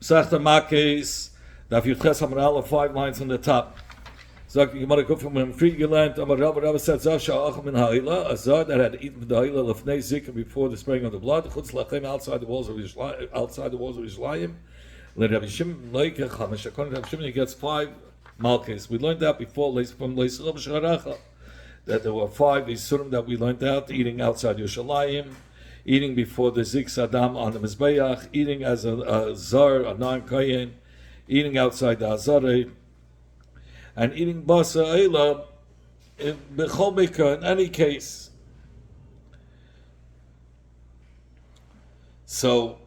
Sechta Makos, Daf Yudches Amar Aleph, 5 lines on the top. Sagt die Gemara Kuf from him free gelernt, aber Rabbi said Zasha Acham in Ha'ila, a Zar that had eaten the Ha'ila Lefnei Zikr before the spraying of the blood, Chutz Lachem outside the walls of Yerushalayim, let Rabbi Shimon Leike Chamish, according to Rabbi Shimon he gets 5 Malkes. We learned that before from Leisel Sharacha, that there were 5 Isurim that we learned out, eating outside Yerushalayim, eating before the Zik Saddam on the Mizbeach, eating as a Zar, a non-Kayin, eating outside the Azareh, and eating basa eila in bechol mikra in any case. So,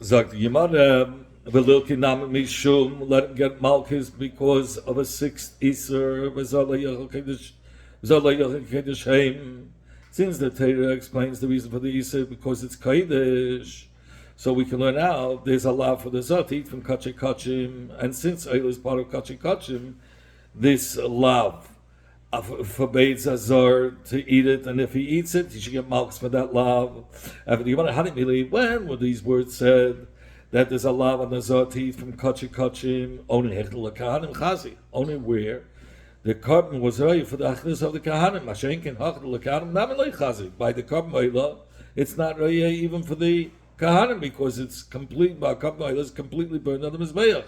zag the Yemara v'lilki nam mishum, let him get malchus because of a 6th Iser v'zalei yachal kedush heim. Since the Torah explains the reason for the Iser because it's Kaidish, so we can learn out there's a law for the Zot to eat from kachei kachim, and since eila is part of kachei kachim, this lav forbids a zar to eat it, and if he eats it, he should get malchus for that lav. When were these words said that there's a lav on the zar to eat from kachim kachim? Only hechel kahanim chazi. Only where the carbon was ready for the achlis of the kahanim. Mashenkin hechel kahanim namalei chazi. By the carbon oila, it's not ready even for the kahanim because it's complete. By carbon oila is completely burned on the mizbeach.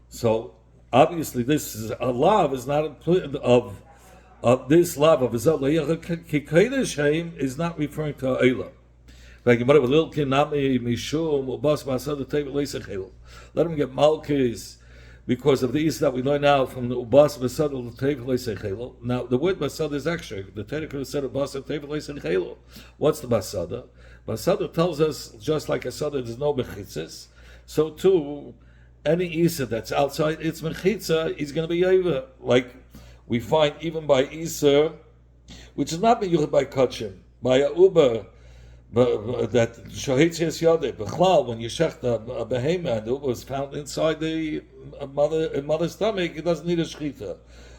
So obviously, this is a lav is not of this lav of kikadosh heim is not referring to eila. Let him get malchus because of the is that we learn now from the ubas basad of the tevil leisechelo. Now the word basad is extra. The Torah could have said ubas tevil leisechelo. What's the basada? Basada tells us just like a sada there's no bechitzes. So too, any Isa that's outside its mechitza is going to be over. Like we find even by Isa, which is not meyuchad by kachim, by a uber, that shahitzias yadeh b'chlal when you shech a behema and the uber is found inside the mother's stomach, it doesn't need a shechita.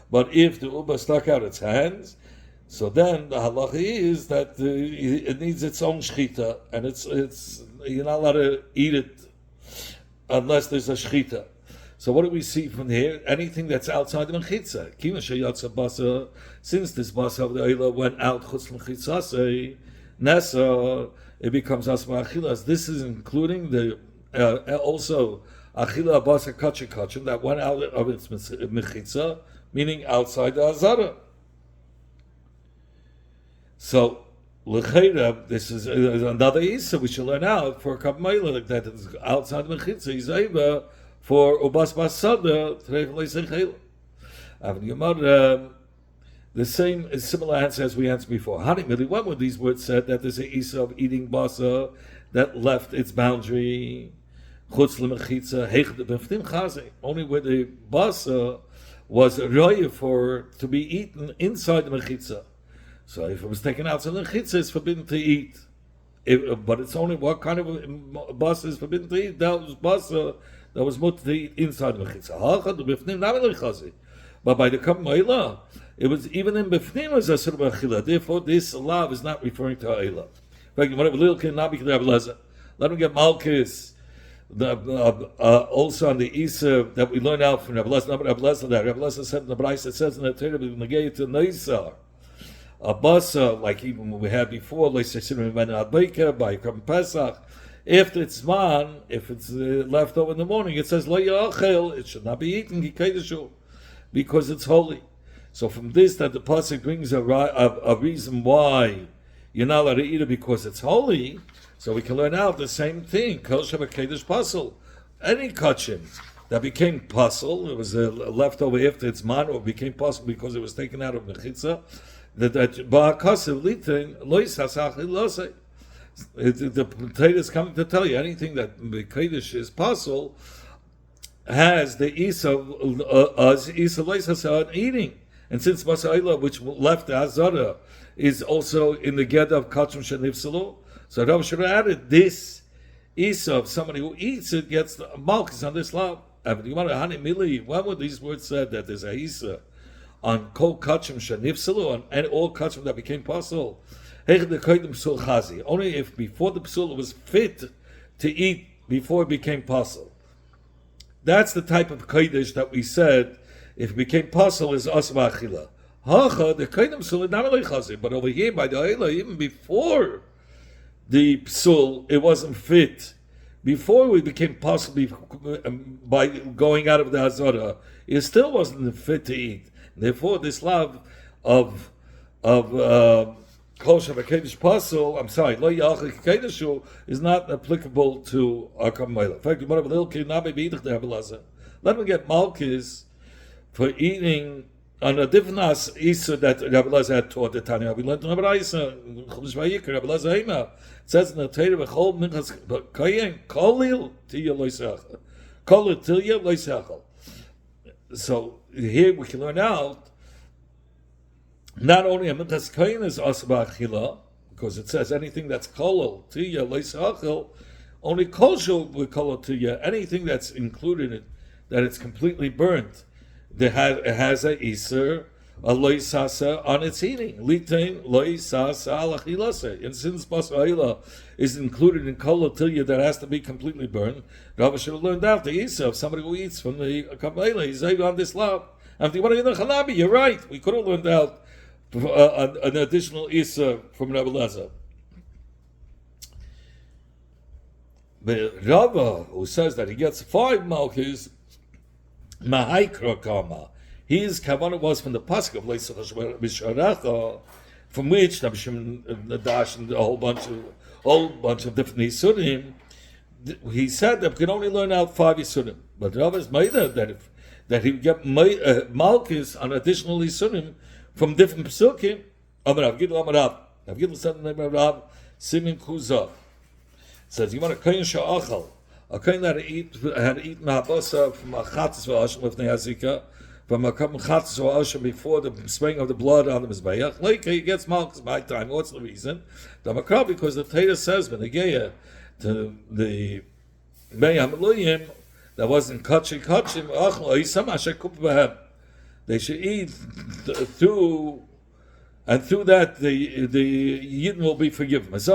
But if the uber stuck out its hands, so then the halacha is that it needs its own shechita, and it's you're not allowed to eat it unless there's a shechita. So what do we see from here? Anything that's outside the mechitza. Kima sheyatza basa, since this basa of the oila went out chutz mechitzasei, nesa, it becomes asma achilas. This is including the also achila basa kachim kachim that went out of its mechitza, meaning outside the azara. So l'cheira, this is another isa we should learn out for kabmeila like that is outside the mechitza is eva for ubas basada treif leisechel. The same is similar answer as we answered before. Hanimili, when were these words said that there's a isa of eating basa that left its boundary? Chutz lemechitza heich de beftim chaze. Only where the basa was roya for to be eaten inside the mechitza. So if it was taken out, so the chitza is forbidden to eat. But it's only what kind of basa is forbidden to eat? That was basa that was mutter to eat inside the chitza. But by the Kabbalah Eilah, it was even in Bifnim as a sort of achila. Therefore, this lav is not referring to Eilah. Let him get malchus. Also on the Isa that we learn out from Rabbi Lezer, that Rabbi Lezer said in the Bryce, it says in the Torah, negate to Neisar. A basa, like even when we had before, by Kram Pesach, after it's man, if it's left over in the morning, it says, it should not be eaten, because it's holy. So from this, that the pasuk brings a reason why you're not allowed to eat it because it's holy, so we can learn out the same thing. Kol Kedesh Pasal. Any kachim that became pasal, it was left over after it's man, or became pasal because it was taken out of mechitza, the Torah is coming to tell you anything that Kodesh is possible has the isa leisa eating, and since Masa'ila, which left the Azara, is also in the Ged of Kachim Shanifsalo, so Rav should have added this isa of somebody who eats it gets the malchus on this law. When were these words said that there's a isa on kol kachim shanifsalu, and all kachim that became possible? Only if before the psul was fit to eat before it became possible. That's the type of kodesh that we said, if it became possible, is asma achila. Hacha, the kodesh psul, not only chazir, but over here by the Oila, even before the psul, it wasn't fit. Before it became possible by going out of the Hazara, it still wasn't fit to eat. Therefore, this love of Kol Shabbat Pasul, I'm sorry, Lo Yachik Kedushu is not applicable to Akam Meila. In fact, let me get Malkis for eating on a different Isa that Rabbi Lazar had taught the Tanya. We learned Rabbi Isa, Chumash Vayikra, Rabbi Lazar Hema. It says in the Torah, V'chol minchas kayin kolil tiya loisachal. Kolil tiya loisachal. So here we can learn out not only a minchas kayin is asba achila, because it says anything that's kolil tiya loisachal, only kosher with kolil tiya, anything that's included in that it's completely burnt. It has a iser, a loisasa on its eating. Litain loisasa alachilase. And since basa'ila is included in kol tilya that has to be completely burned, Rabbi should have learned out the iser of somebody who eats from the kabbalah. He's on this lab. And if you want to get the chalabi, you're right. We could have learned out an additional iser from Rabbi Lazar. But Rabbi, who says that he gets 5 malchus, Mahaikra Kama. His kavanah was from the pasuk of Leisach B'Sharacha, from which Rabbi Shimon Dash and a whole bunch of different Yisurim. He said that we can only learn out 5 Yisurim, but Rabbi's made that he would get Malchus on additional Yisurim from different Pesukim. Amarav Gidl Amarav Gidl said the name of Rav Simin Kuzah says you want a kohen sha'achal. A kohen that had eaten habasa from a chatzis v'asham lifnei hazika, from a chatzis v'asham before the spraying of the blood on the mizbeach. Later he gets malchus by time. What's the reason? Because the Torah says when the geya to the mei hameluyim that wasn't kachim achal oisam asher kup b'hem. They should eat through. And through that, the Yidden will be forgiven. But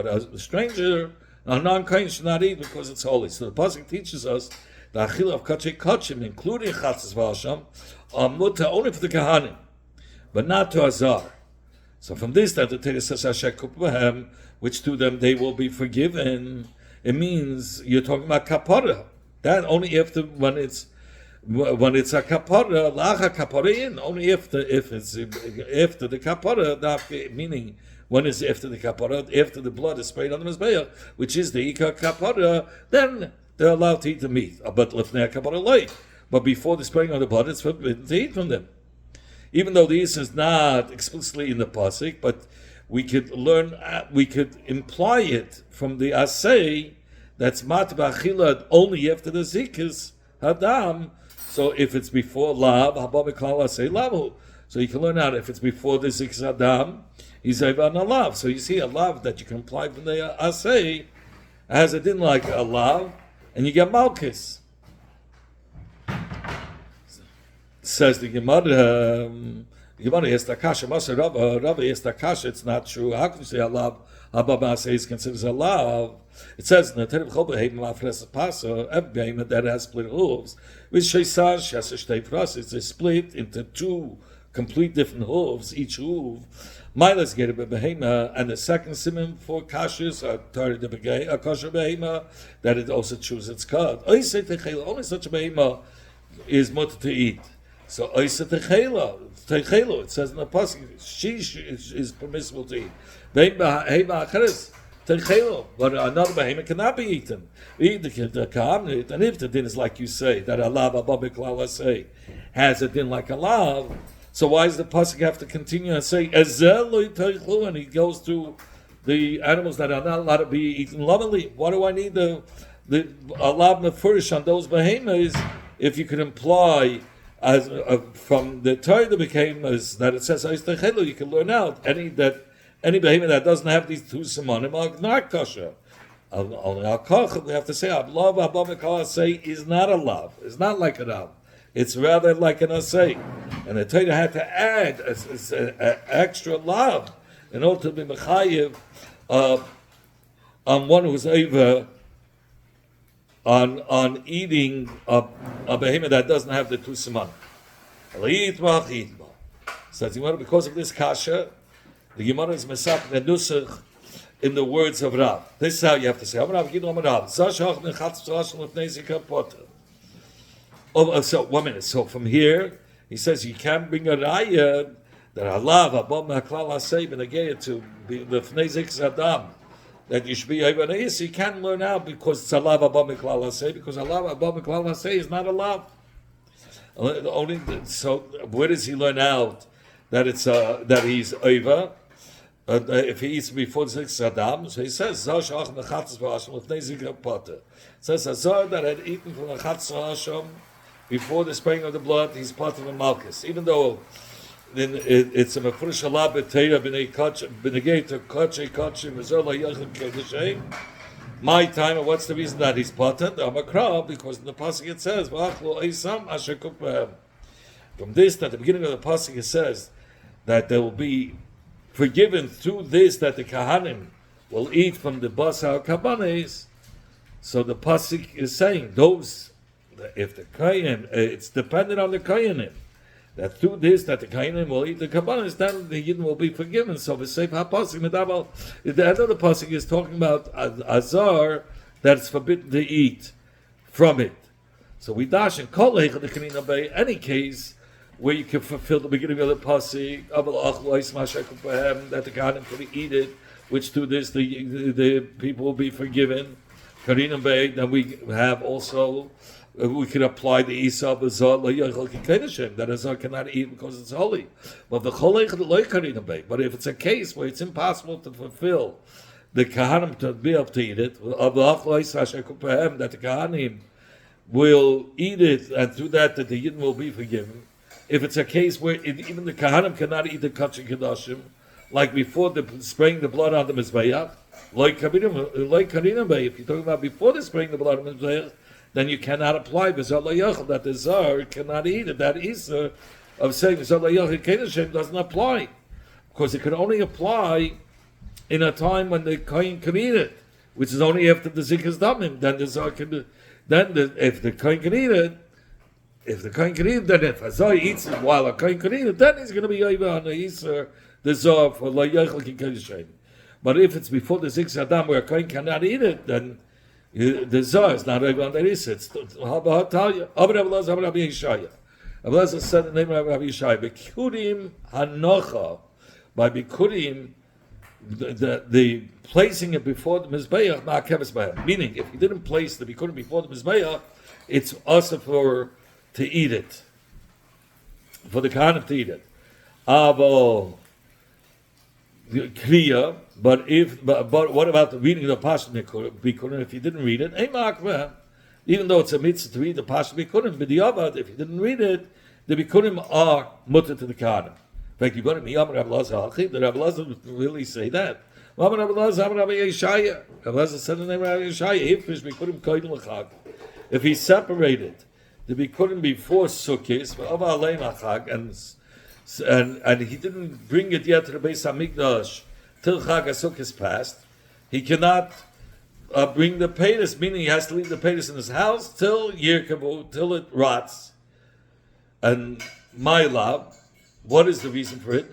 a stranger, a non-kain, should not eat because it's holy. So the pasuk teaches us the achila of kachim, including chatzis v'asham, are muta only for the kahanim, but not to azar. So from this, that the Torah says asher kup b'hem, which to them they will be forgiven. It means you're talking about kapara. That only when it's a kapara, lacha kapara, only after the kapara, meaning when it's after the kapara, after the blood is sprayed on the mizbeach, which is the ikar kapara, then they're allowed to eat the meat. But lifnei kapara late. But before the spraying on the blood, it's forbidden to eat from them. Even though the is not explicitly in the pasuk, but we could imply it from the asay that's mat b'achila only after the zikas hadam. So if it's before lav, say lavu. So you can learn out if it's before the zikas hadam, he's on a lav. So you see a lav that you can apply from the asay has a din like a lav, and you get malchus. Says the Gemara, is the kasha, Rabba is the kasha, it's not true. How can you say a lav? Habba is considered a lav. It says in the Torah every behemoth that has split hooves, with sheisar sheseshtei pras, it's split into 2 complete different hooves, each hoof. Milas get a behemoth, and the second simon for kashas are tardy to begay a kosher behemoth that it also chooses its cut. Only such a behemoth is mutter to eat. So Oisa Techela, it says in the pasuk, she is permissible to eat. But another behemoth cannot be eaten. Eat the kahamnit, and if the din is like you say, that a lav ababik lala say has a din like a lav, so why does the pasuk have to continue and say ezel lo yiteichlu, and he goes through the animals that are not allowed to be eaten lovingly? Why do I need the lav nefurish on those behemoths if you can imply as from the Torah that became as that it says you can learn out any behemoth that doesn't have these 2 simonim are not kosher. Only al koch we have to say love abba say is not a love. It's not like a love. It's rather like an asay. And the Torah had to add an extra love in order to be mechayiv on one who's over on eating a behemoth that doesn't have the two siman. Says Gemara, because of this kasha, the Gemara is mesak the nusach in the words of Rav. This is how you have to say. So 1 minute. So from here, he says you can't bring a raya that halav abom haklal hasei b'negei to be the fneizik zadam that you should be over this. You can't learn out because it's halav abom haklal hasei, because halav abom haklal hasei is not halav. Only so where does he learn out that it's that he's over? If he eats before the sixth Adam, so he says, says Azar that had eaten from the Chatzah Hashem before the spraying of the blood, he's part of a Makos. Even though then it's a Mefurish Allah B'Teira B'nei B'negei Kachay Kachay V'Zola Yachim Kedushay. My time, and what's the reason that he's potent? Because in the pasuk it says, from this, at the beginning of the pasuk it says that there will be forgiven through this that the Kahanim will eat from the basar kabanes. So the pasuk is saying those, if the Kahanim, it's dependent on the Kahanim, that through this that the Kahanim will eat the kabanes, then the Yidden will be forgiven. So the same pasuk, the end of the pasuk is talking about azar that's forbidden to eat from it. So we dash in kol any case where you can fulfill the beginning of the pasuk that the Kahanim could eat it, which through this the people will be forgiven. Karinam Bey, then we have also we could apply the Isa of Azar that Azar cannot eat because it's holy. But but if it's a case where it's impossible to fulfill the Kahanim to be able to eat it, that the Kahanim will eat it, and through that the Yidden will be forgiven. If it's a case where even the Kahanim cannot eat the Kachay Kedoshim, like before spraying the blood on the Mizbeach, like Karinam Bey, if you're talking about before the spraying the blood on the Mizbeach, then you cannot apply that the Zar cannot eat it. That Isa of saying doesn't apply, because it can only apply in a time when the Kohen can eat it, which is only after the Zikas Damim. Then the Zar can. If the Kohen can eat it, then if a Zar eats it while a Kohen can eat it, then he's going to be over on the Isa the Zar for La Yachal Kikadishem. But if it's before the Zikas Adam where a Kohen cannot eat it, then the Zar is not over on the Isa. It's Abba Abba said the name of Rabbi Yishai, Bikurim Hanocha, by Bikurim, the placing it before the Mizbeach, Ma'akeves B'hem. Meaning, if you didn't place the Bikurim before the Mizbeach, it's also to eat it, for the Kahanim to eat it. Avo Kriya, but what about the reading of the Pasha Bikurim? If you didn't read it, even though it's a mitzvah to read the Pasha Bikurim, but if you didn't read it, the Bikurim are mutter to the Kahanim. In fact, you're going to be Rabbi Lazar. The Rabbi Lazar would really say that. Rabbi Lazar said the name of Rabbi Yeshaya. If he separated the Bikurim before Sukkot, and he didn't bring it yet to the Beis Hamikdash till Chag HaSukkos passed, he cannot bring the Peiros, meaning he has to leave the Peiros in his house till Yer Kippur, till it rots. And my love, what is the reason for it?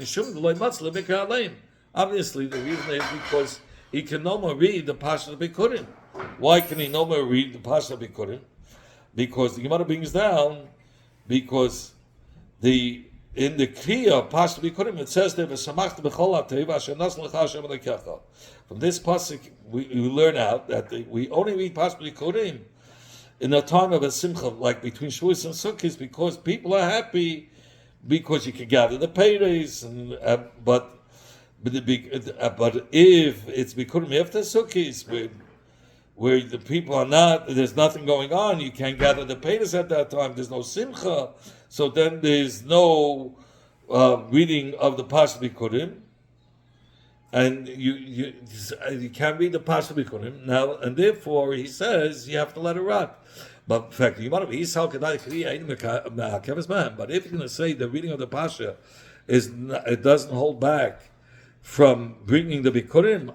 Obviously, the reason is because he can no more read the Pasha Bikurim. Why can he no more read the Pasha Bikurim? Because the Gemara brings down, because in the Kriya Pasha Bikurim it says there, from this pasuk we learn out that we only read Pasha Bikurim in a time of a simcha, like between Shavuos and Sukkot, because people are happy, because you can gather the paydays, but if it's Bikurim after Sukkot, where the people are not, there's nothing going on, you can't gather the paydays at that time, there's no simcha, so then there's no reading of the Pasha Bikurim, and you can't read the Pasha Bikurim now, and therefore he says you have to let it rot. But in fact, but if you're going to say the reading of the Pasha it doesn't hold back from bringing the Bikurim,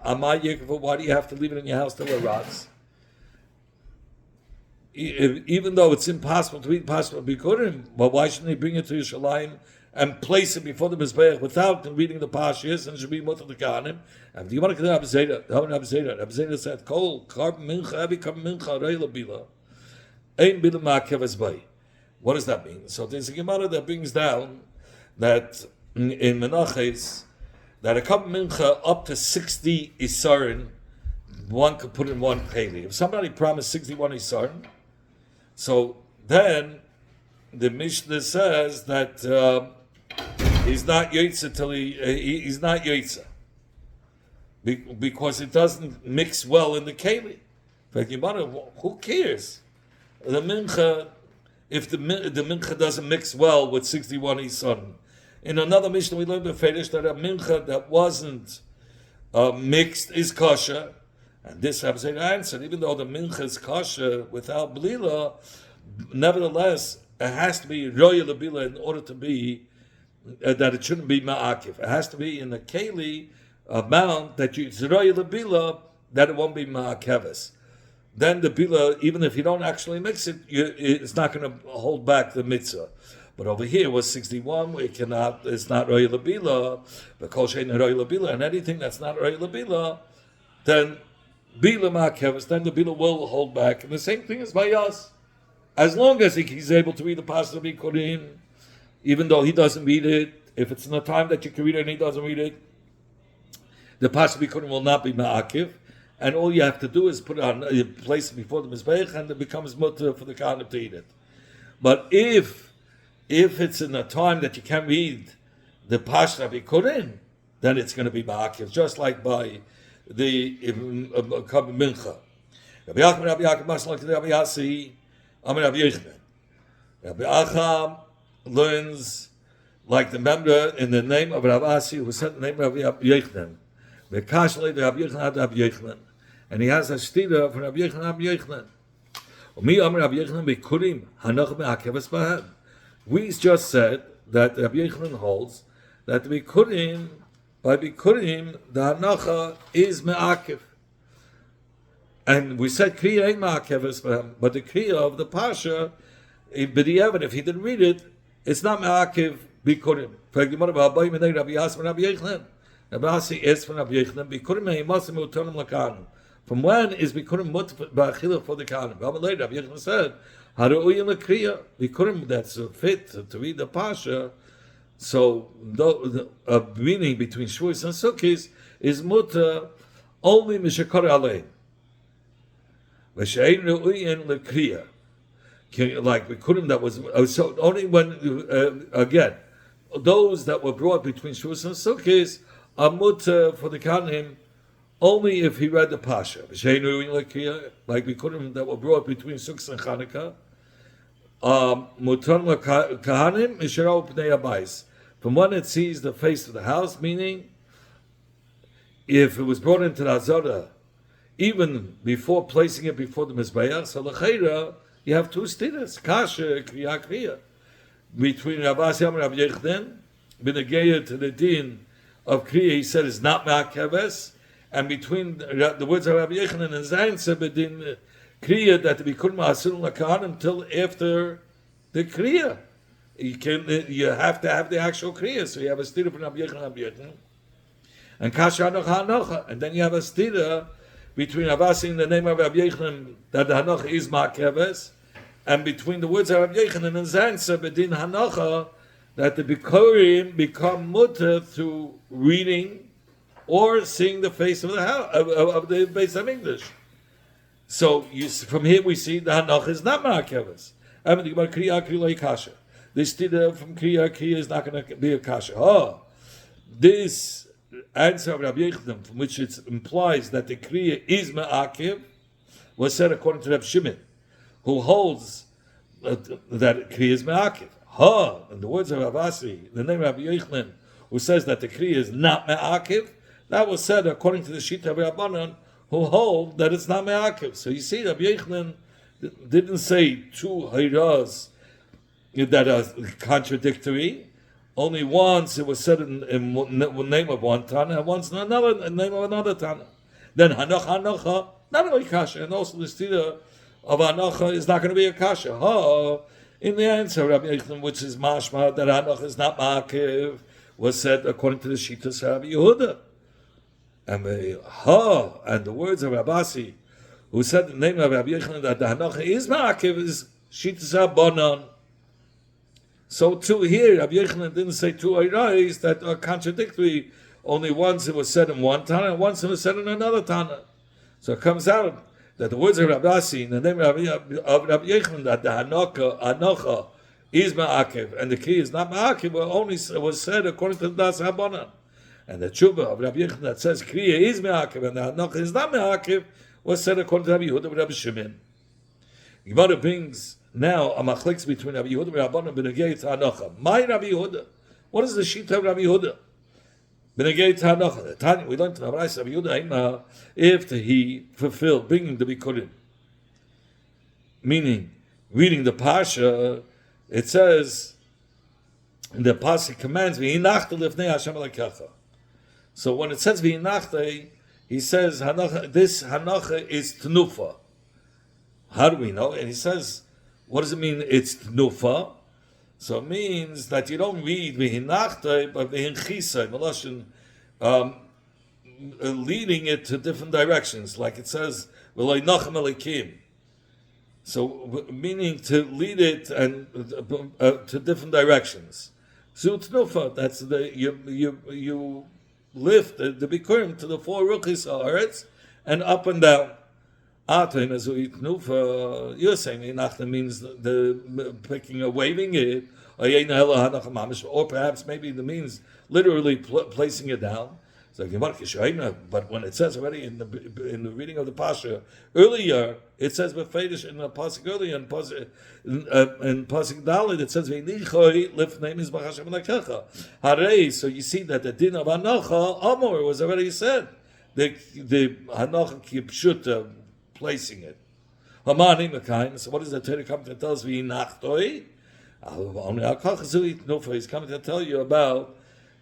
why do you have to leave it in your house till it rots? even though it's impossible to read Pasuk Bikurim, but why shouldn't they bring it to Yerushalayim and place it before the Mizbeach without reading the Pashas, and it should be mutter to Kahanim? And do you want to get Abzeda said, Kol, Karb Mincha, Abi Karb Mincha, Reila Bila, Ein Bila Ma'akeves Bay. What does that mean? So there's a Gemara that brings down that in Menachos, that a Karb Mincha up to 60 Isarin, one could put in one Peli. If somebody promised 61 Isarin, so then the Mishnah says that he's not Yotze till he's not Yotze because it doesn't mix well in the Keli. Who cares? The Mincha, if the Mincha doesn't mix well with 61 Isarim. In another Mishnah we learned the Fedish that a Mincha that wasn't mixed is kosher. And this Rabbi answered, even though the mincha is kosher without blila, nevertheless, it has to be roya lebila in order to be, that it shouldn't be ma'akiv. It has to be in the keli amount that it's roya lebila, that it won't be ma'akeves. Then the bila, even if you don't actually mix it, it's not going to hold back the mitzvah. But over here was 61, we cannot, it's not roya lebila, but kol shein roya lebila, and anything that's not roya lebila, then Bila Ma'akeves, then the Bila will hold back. And the same thing is by us. As long as he's able to read the Pasuk Bikurim, even though he doesn't read it, if it's in the time that you can read it and he doesn't read it, the Pasuk Bikurim will not be Ma'akev. And all you have to do is put it on, you place it before the Mizbeach, and it becomes mutter for the Kohanim to eat it. But if it's in a time that you can't read the Pasuk Bikurim, then it's going to be Ma'akev, just like by the mincha. Rabbi Yaakov Masla to Rabbi Yasi, Amar Rabbi Yochanan. Rabbi Acham learns like the member in the name of Rabbi Asi, who said the name of Rabbi Yochanan. V'kashlei the Rabbi Yochanan Rabbi Yochanan, and he has a stira from Rabbi Yochanan Rabbi Yochanan. Umi Amar Rabbi Yochanan Bikurim Hanach Me'akeves Bahem. We just said that Rabbi Yochanan holds that the Bikurim, by Bikurim, the Hanacha is Me'akev. And we said Kriya ain't Me'akev, but the Kriya of the Pasha, B'di'evet, if he didn't read it, it's not Me'akev Bikurim. Rabbi Yasmin Rabbi Yochanan. Rabbi Asi is from Rabbi Yochanan. Bikurim Heimasim Utonim Lakanim. From when is Bikurim Mut Ba'achila for the Kanim? Rabbi Yochanan said, Haru'uyim L'Kriya. Bikurim that's fit to read the Pasha. So, the meaning between Shavuos and Sukkot is muta only mishakar alein. V'she'ein re'uyin l'kriya. Like Bikurim that was so only when again those that were brought between Shavuos and Sukkot are muta for the Kohanim only if he read the Pasha. V'she'ein re'uyin l'kriya, like Bikurim that were brought between Sukkot and Chanukah. Mutan l'Kohanim misharau pnei habayis. From when it sees the face of the house, meaning if it was brought into the Hazara, even before placing it before the Mizbeach, so l'cheira, you have two stilas, kasha, kriya. Between Rav Asi and Rav Yochanan, b'negeya to the din of kriya, he said it's not ma'akeves, and between the words of Rav Yochanan and Zayin said b'din kriya that to be kun ma'asur l'kahan until after the kriya. You have to have the actual kriya, so you have a stira from Rabbi Yochanan, and kasha hanocha, and then you have a stira between Avasi and the name of Rabbi Yochanan that the hanocha is ma'akeves, and between the words of Rabbi Yochanan and Zansa bedin hanocha that the bikurim become mutter through reading or seeing the face of the house of the base of English. So from here we see the hanocha is not ma'akeves. I mean, about kriya kasha. This stira from kriya is not going to be a kasha. This answer of Rabbi Yochanan, from which it implies that the kriya is ma'akev, was said according to Rabbi Shimon, who holds that kriya is ma'akev. In the words of Rav Asi, the name of Rabbi Yochanan, who says that the kriya is not ma'akev, that was said according to the Shita of Rabbanan, who hold that it's not ma'akev. So you see, Rabbi Yochanan didn't say two hayras that are contradictory. Only once it was said in the name of one Tana, and once in another in the name of another Tana. Then Hanocha, not only Kasha, and also the stira of Hanocha is not going to be a kasha. In the answer, Rabbi Yochanan, which is mashma that Hanocha is not ma'akiv, was said according to the Shitas of Rabbi Yehuda. And the words of Rabasi, who said the name of Rabbi Yochanan that the Hanocha is ma'akiv, is Shitas Rabbanan. So too here, Rabbi Yochanan didn't say two ayrais that are contradictory. Only once it was said in one Tana, and once it was said in another Tana. So it comes out that the words of Rabasi in the name of Rabbi Yochanan that the Hanocha is ma'akiv, and the key is not ma'akiv, but only was said according to the Das Rabbanan. And the tshuva of Rabbi Yochanan that says kriya is ma'akiv and the Hanocha is not ma'akiv was said according to Rabbi Yehuda and Rabbi Shimon. Gemara brings now a machlekes between Rabbi Yehuda and Rabbanan b'negei to Hanocha. My Rabbi Yehuda, what is the shita of Rabbi Yehuda? B'negei to Hanocha. The Tanya we learned from Rabbi Yehuda if he fulfilled bringing the bikurim, meaning reading the pasha. It says in the pasuk commands v'hinachta lifnei Hashem Elokecha. So when it says v'hinachta, he says hanocha, this hanocha is tnufa. How do we know? And he says, what does it mean? It's tnufa. So it means that you don't read v'hinachta, but v'hinchisa, meloshin, leading it to different directions, like it says v'lo nachem elikim. So, meaning to lead it and to different directions. Zutnufa, that's you lift the bikurim to the four ruchis haaretz and up and down. Atain as uitnufa, you're saying inachta means the picking or waving it, or perhaps maybe the means literally placing it down. But when it says already in the reading of the pasha earlier, it says befedish in the pasuk earlier in pasuk Dalet it says v'nichoi lifnei mizbach Hashem Elokecha. Harei, so you see that the din of Hanocha Amor was already said. The Hanocha kipshuta placing it. Hamani mekain. So what does the Torah come to tell us? V'inachtoi. Only Al-Kachazui Tnufa. He's coming to tell you about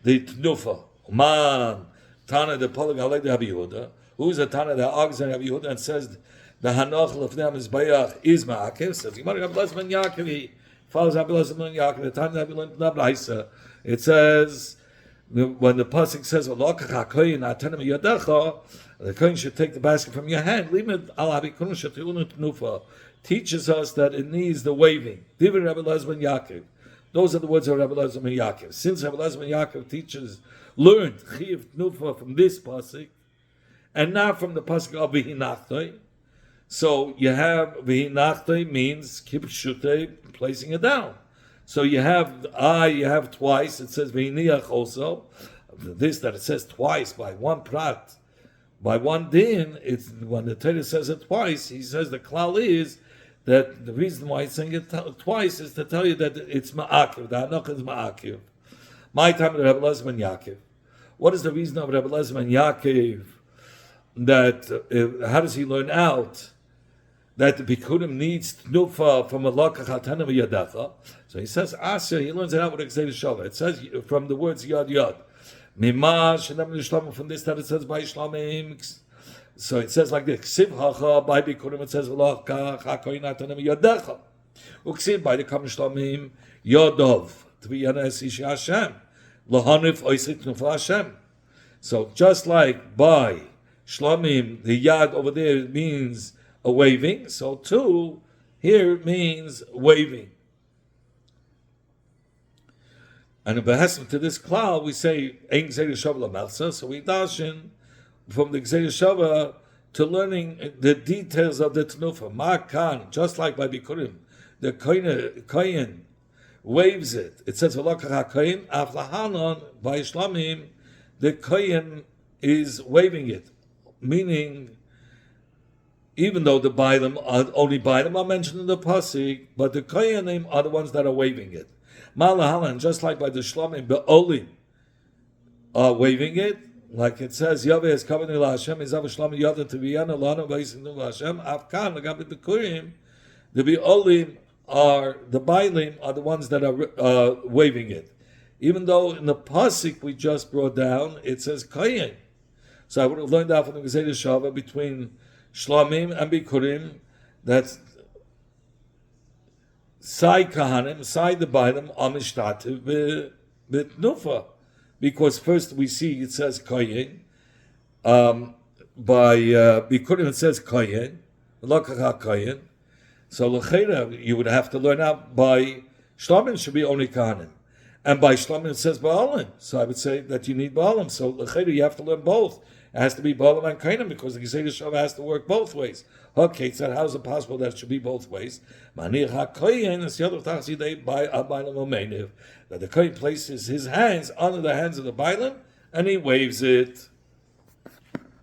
the Tnufa. Man. Tana the Polag Alei de Rabbi Yehuda, who's a Tana that argues on Rabbi Yehuda and says the Hanoch Lefnei Mizbeach is Ma'akiv. Says Gemara Rabbi Elazar ben Yaakov. He follows Rabbi Elazar ben Yaakov. The Tana Rabbi Elazar. It says when the pasuk says V'lokach hakoyin atanim yadecha, the kohen should take the basket from your hand. Limit al habikurim shetiunu tnufa teaches us that it needs the waving. Divrei Rabbi Elazar ben Yaakov. Those are the words of Rabbi Elazar ben Yaakov. Since Rabbi Elazar ben Yaakov learned Chiv Tnufa from this pasuk, and not from the pasuk of V'hinachtoi. So you have V'hinachtoi means kipshutei, placing it down. So you have twice. It says V'hiniach also. This that it says twice by one prat, by one din. It's when the Torah says it twice. He says the klal is that the reason why he's saying it twice is to tell you that it's ma'akiv. The Hanoch is ma'akiv. My time of Rabbi Elazar ben Yaakov. What is the reason of Rabbi Elazar ben Yaakov that how does he learn out that the bikurim needs tnufa from a lokach hatanim yadacha? So he says Asya. He learns it out with Gzei Shava. It says from the words yad yad. Mimash and Shlamim, from this that it says by Shlamim. So it says like this: Ksiv hacha by bikurim. It says lokach hakoyin hatanim yadacha. Uksiv by the kam Shlamim yadov to be yanes ish Hashem. So just like by Shlamim, the yad over there means a waving, so too here it means waving. And in Behesm to this cloud, we say Ein Gzei Shava Lamelsa, so we dashin from the Gzei Shava to learning the details of the Tnufa. Ma'kan, just like by Bikurim, the Kohen waves it. It says V'lokach hakoyin aflahanon by Shlamim. The kohen is waving it, meaning even though the bailim only bailim are mentioned in the pasuk, but the kohenim are the ones that are waving it. Malahalan, just like by the Shlamim, be'olim are waving it, like it says Yahweh is coming to Hashem. Is Shlamim Yada to V'yana Lana V'yisinu Hashem. Afkan Lagabi Bikurim, the be'olim are the bailim are the ones that are waving it, even though in the pasuk we just brought down it says kohen. So I would have learned out from the Gzei Shava between Shlamim and Bikurim that Sai Kahanim, Sai the Bailam, Amishtate, Nufa. Because first we see it says Koyin, by Bikurim it says Koyin, Lakaha Koyin. So L'cheira, you would have to learn out by Shlomin should be only Kahanim. And by Shlomin it says Baalim. So I would say that you need Baalim. So L'cheira, you have to learn both. It has to be Baalim and Kainim because the Geseder Shava has to work both ways. Okay, so how is it possible that it should be both ways? Manir HaKoyin is the other Tachsidei by Bailam Omeniv. That the Koyin places his hands under the hands of the Bailam and he waves it.